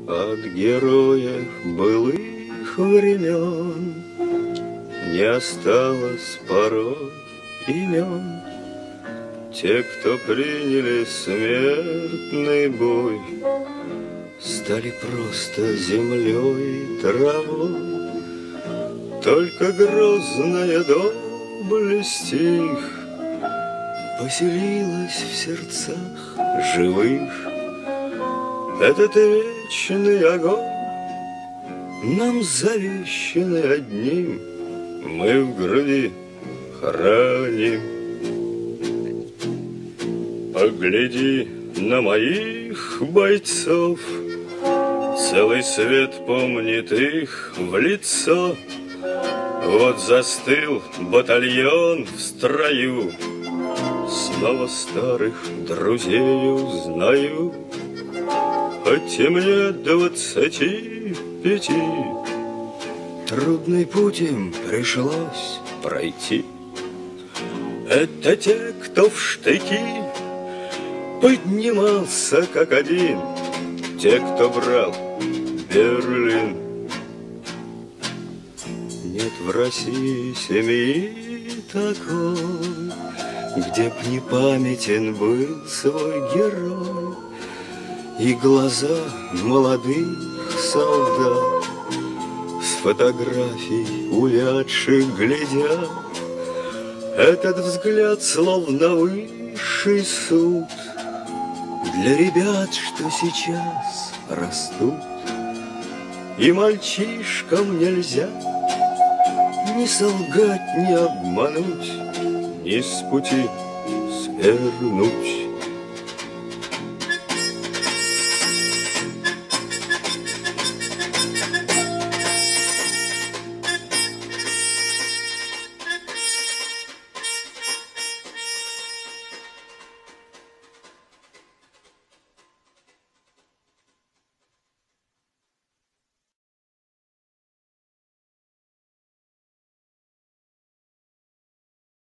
От героев былых времен не осталось порой имен. Те, кто приняли смертный бой, стали просто землей и травой. Только грозная доблесть их поселилась в сердцах живых. Этот вечный огонь нам завещанный одним мы в груди храним. Погляди на моих бойцов, целый свет помнит их в лицо. Вот застыл батальон в строю, снова старых друзей узнаю. Хоть и мне 25, трудный путь им пришлось пройти. Это те, кто в штыки поднимался как один, те, кто брал Берлин. Нет в России семьи такой, где б не памятен был свой герой. И глаза молодых солдат с фотографий увядших глядят. Этот взгляд словно высший суд для ребят, что сейчас растут. И мальчишкам нельзя ни солгать, ни обмануть, ни с пути свернуть.